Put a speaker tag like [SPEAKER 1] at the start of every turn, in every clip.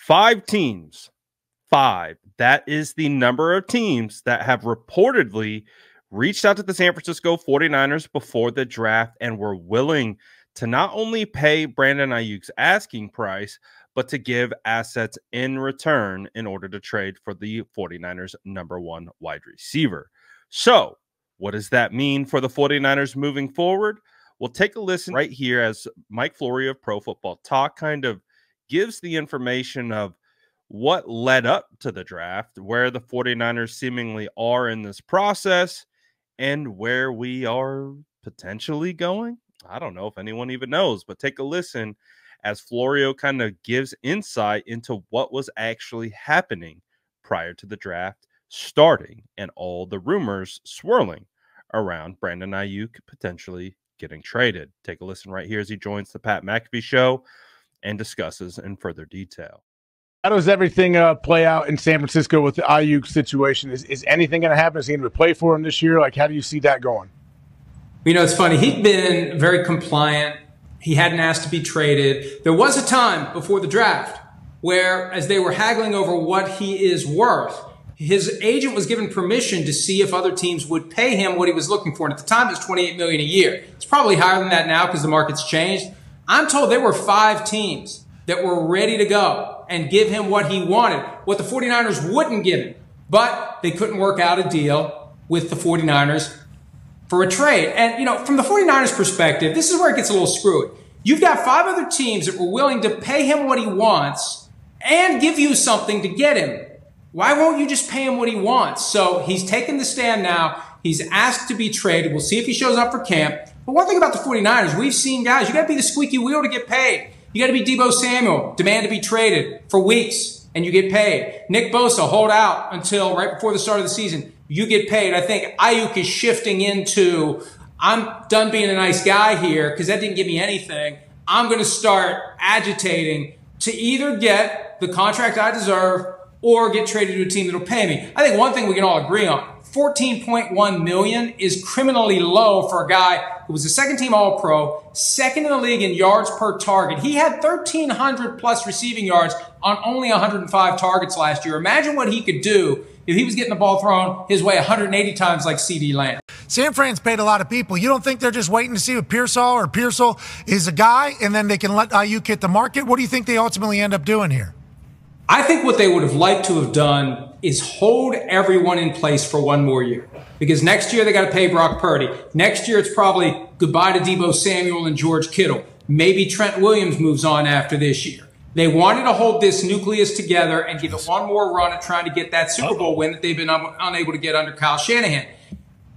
[SPEAKER 1] Five teams. Five. That is the number of teams that have reportedly reached out to the San Francisco 49ers before the draft and were willing to not only pay Brandon Aiyuk's asking price, but to give assets in return in order to trade for the 49ers' number one wide receiver. So, what does that mean for the 49ers moving forward? We'll take a listen right here as Mike Florio of Pro Football Talk kind of gives the information of what led up to the draft, where the 49ers seemingly are in this process, and where we are potentially going. I don't know if anyone even knows, but take a listen as Florio kind of gives insight into what was actually happening prior to the draft starting and all the rumors swirling around Brandon Aiyuk potentially getting traded. Take a listen right here as he joins the Pat McAfee Show and discusses in further detail.
[SPEAKER 2] How does everything play out in San Francisco with the Aiyuk situation? Is anything going to happen? Is he going to play for him this year? Like, how do you see that going?
[SPEAKER 3] You know, it's funny. He'd been very compliant. He hadn't asked to be traded. There was a time before the draft where, as they were haggling over what he is worth, his agent was given permission to see if other teams would pay him what he was looking for. And at the time, it was $28 million a year. It's probably higher than that now because the market's changed. I'm told there were 5 teams that were ready to go and give him what he wanted, what the 49ers wouldn't give him. But they couldn't work out a deal with the 49ers for a trade. And, you know, from the 49ers perspective, this is where it gets a little screwy. You've got 5 other teams that were willing to pay him what he wants and give you something to get him. Why won't you just pay him what he wants? So he's taken the stand now. He's asked to be traded. We'll see if he shows up for camp. But one thing about the 49ers, we've seen guys, you got to be the squeaky wheel to get paid. You got to be Deebo Samuel, demand to be traded for weeks, and you get paid. Nick Bosa, hold out until right before the start of the season. You get paid. I think Aiyuk is shifting into, I'm done being a nice guy here because that didn't give me anything. I'm going to start agitating to either get the contract I deserve or get traded to a team that'll pay me. I think one thing we can all agree on, $14.1 million is criminally low for a guy who was a second-team All-Pro, second in the league in yards per target. He had 1,300-plus receiving yards on only 105 targets last year. Imagine what he could do if he was getting the ball thrown his way 180 times like CeeDee Lamb.
[SPEAKER 4] San Fran's paid a lot of people. You don't think they're just waiting to see if Pearsall is a guy and then they can let Aiyuk hit the market? What do you think they ultimately end up doing here?
[SPEAKER 3] I think what they would have liked to have done is hold everyone in place for one more year. Because next year they got to pay Brock Purdy. Next year it's probably goodbye to Deebo Samuel and George Kittle. Maybe Trent Williams moves on after this year. They wanted to hold this nucleus together and give it one more run at trying to get that Super Bowl win that they've been unable to get under Kyle Shanahan.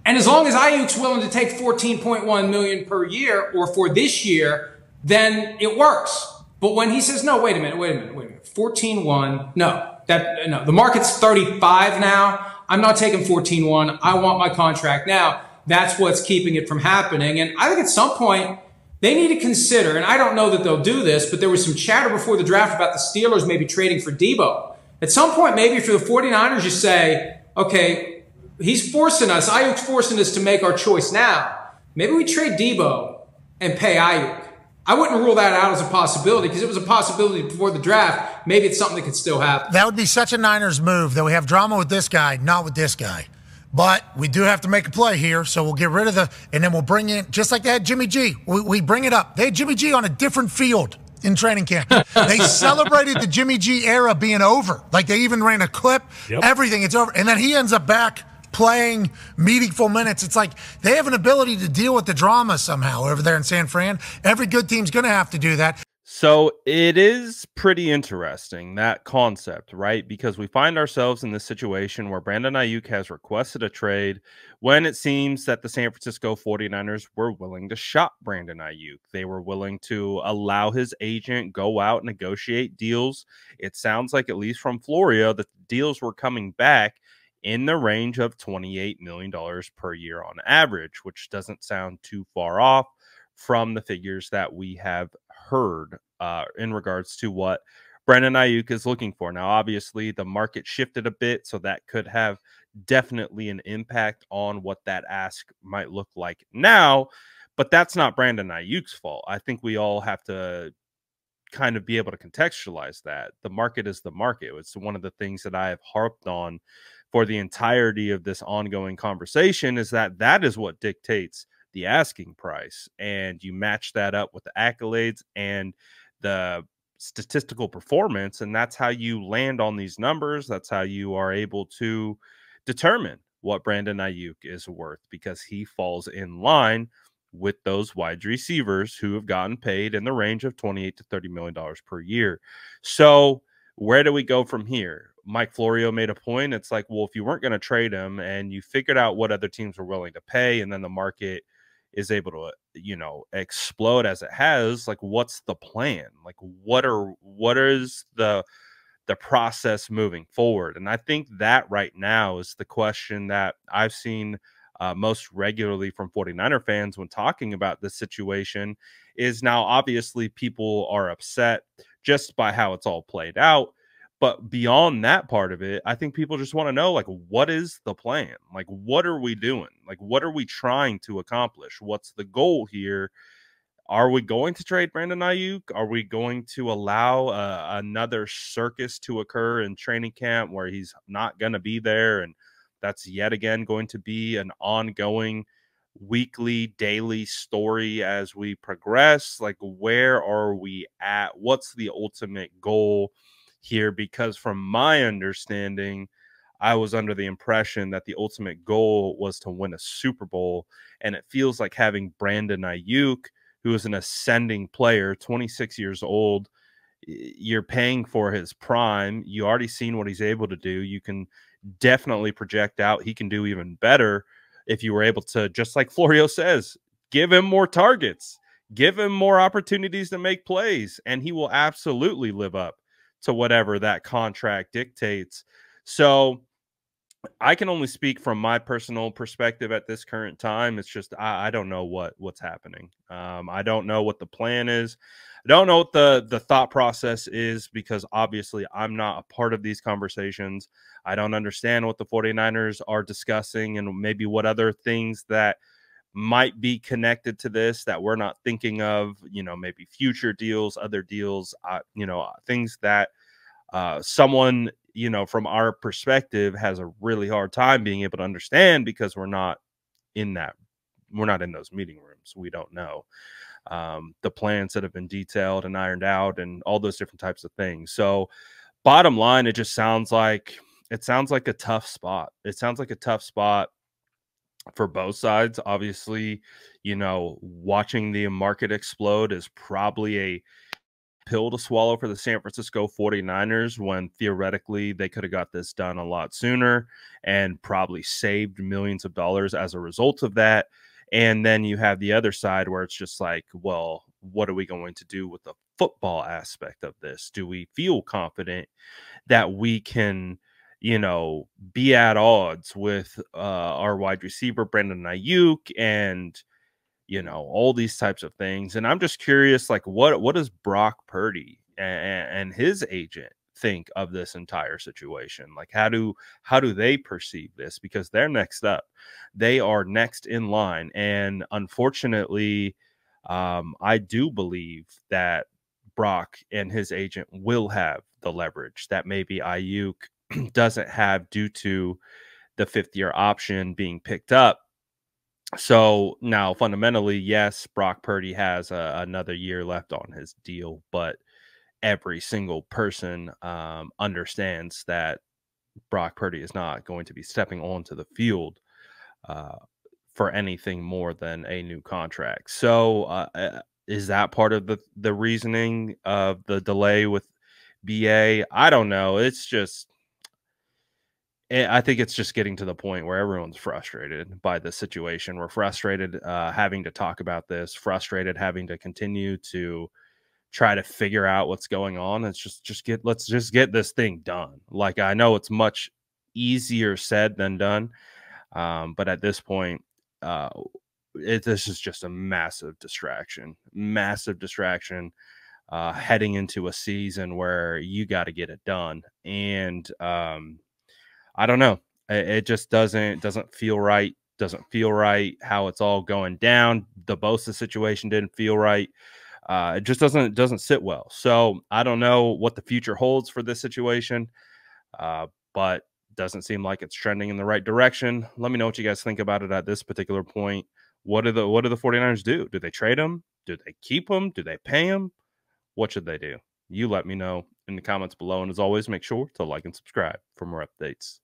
[SPEAKER 3] And as long as Aiyuk's willing to take $14.1 million per year or for this year, then it works. But when he says, no, wait a minute, 14-1, no, the market's 35 now. I'm not taking 14-1. I want my contract now. That's what's keeping it from happening. And I think at some point they need to consider, and I don't know that they'll do this, but there was some chatter before the draft about the Steelers maybe trading for Deebo. At some point, maybe for the 49ers, you say, okay, he's forcing us, Aiyuk's forcing us to make our choice now. Maybe we trade Deebo and pay Aiyuk. I wouldn't rule that out as a possibility because it was a possibility before the draft. Maybe it's something that could still happen.
[SPEAKER 4] That would be such a Niners move that we have drama with this guy, not with this guy. But we do have to make a play here, so we'll get rid of and then we'll bring in, just like they had Jimmy G. We bring it up. They had Jimmy G on a different field in training camp. They celebrated the Jimmy G era being over. Like they even ran a clip, everything, it's over. And then he ends up back playing meaningful minutes. It's like they have an ability to deal with the drama somehow over there in San Fran. Every good team's going to have to do that.
[SPEAKER 1] So it is pretty interesting, that concept, right? Because we find ourselves in this situation where Brandon Aiyuk has requested a trade when it seems that the San Francisco 49ers were willing to shop Brandon Aiyuk. They were willing to allow his agent go out and negotiate deals. It sounds like, at least from Florio, that the deals were coming back in the range of $28 million per year on average, which doesn't sound too far off from the figures that we have heard in regards to what Brandon Aiyuk is looking for. Now, obviously, the market shifted a bit, so that could have definitely an impact on what that ask might look like now, but that's not Brandon Aiyuk's fault. I think we all have to kind of be able to contextualize that. The market is the market. It's one of the things that I have harped on for the entirety of this ongoing conversation, is that that is what dictates the asking price. And you match that up with the accolades and the statistical performance, and that's how you land on these numbers. That's how you are able to determine what Brandon Aiyuk is worth, because he falls in line with those wide receivers who have gotten paid in the range of $28 to $30 million per year. So where do we go from here? Mike Florio made a point. It's like, well, if you weren't going to trade him and you figured out what other teams were willing to pay, and then the market is able to, explode as it has, like, what's the plan? Like, what is the process moving forward? And I think that right now is the question that I've seen most regularly from 49er fans when talking about this situation. Is now, obviously, people are upset just by how it's all played out. But beyond that part of it, I think people just want to know, like, what is the plan? Like, what are we doing? Like, what are we trying to accomplish? What's the goal here? Are we going to trade Brandon Aiyuk? Are we going to allow another circus to occur in training camp where he's not going to be there? And that's yet again going to be an ongoing weekly, daily story as we progress. Like, where are we at? What's the ultimate goal here? Because from my understanding, I was under the impression that the ultimate goal was to win a Super Bowl. And it feels like having Brandon Aiyuk, who is an ascending player, 26 years old, you're paying for his prime. You already seen what he's able to do. You can definitely project out he can do even better if you were able to, just like Florio says, give him more targets, give him more opportunities to make plays, and he will absolutely live up to whatever that contract dictates. So I can only speak from my personal perspective at this current time. It's just I don't know what's happening. I don't know what the plan is. I don't know what the thought process is, because obviously I'm not a part of these conversations. I don't understand what the 49ers are discussing, and maybe what other things that might be connected to this that we're not thinking of, maybe future deals, other deals, things that someone, from our perspective has a really hard time being able to understand, because we're not in those meeting rooms. We don't know the plans that have been detailed and ironed out and all those different types of things. So bottom line, it sounds like a tough spot. It sounds like a tough spot for both sides. Obviously, watching the market explode is probably a pill to swallow for the San Francisco 49ers, when theoretically they could have got this done a lot sooner and probably saved millions of dollars as a result of that. And then you have the other side where it's just like, well, what are we going to do with the football aspect of this? Do we feel confident that we can, be at odds with our wide receiver, Brandon Aiyuk, and all these types of things? And I'm just curious, like, what does Brock Purdy and his agent think of this entire situation? Like, how do they perceive this? Because they're next up. They are next in line. And unfortunately, I do believe that Brock and his agent will have the leverage that maybe Aiyuk doesn't have, due to the 5th-year option being picked up. So now, fundamentally, yes, Brock Purdy has another year left on his deal, but every single person understands that Brock Purdy is not going to be stepping onto the field for anything more than a new contract. So is that part of the reasoning of the delay with BA? I don't know. It's just, I think it's just getting to the point where everyone's frustrated by the situation. We're frustrated having to talk about this, frustrated having to continue to try to figure out what's going on. It's let's just get this thing done. Like, I know it's much easier said than done, but at this point, this is just a massive distraction heading into a season where you got to get it done. And I don't know. It just doesn't feel right. Doesn't feel right how it's all going down. The Bosa situation didn't feel right. It just doesn't sit well. So I don't know what the future holds for this situation, but doesn't seem like it's trending in the right direction. Let me know what you guys think about it at this particular point. What do the 49ers do? Do they trade him? Do they keep him? Do they pay him? What should they do? You let me know in the comments below. And as always, make sure to like and subscribe for more updates.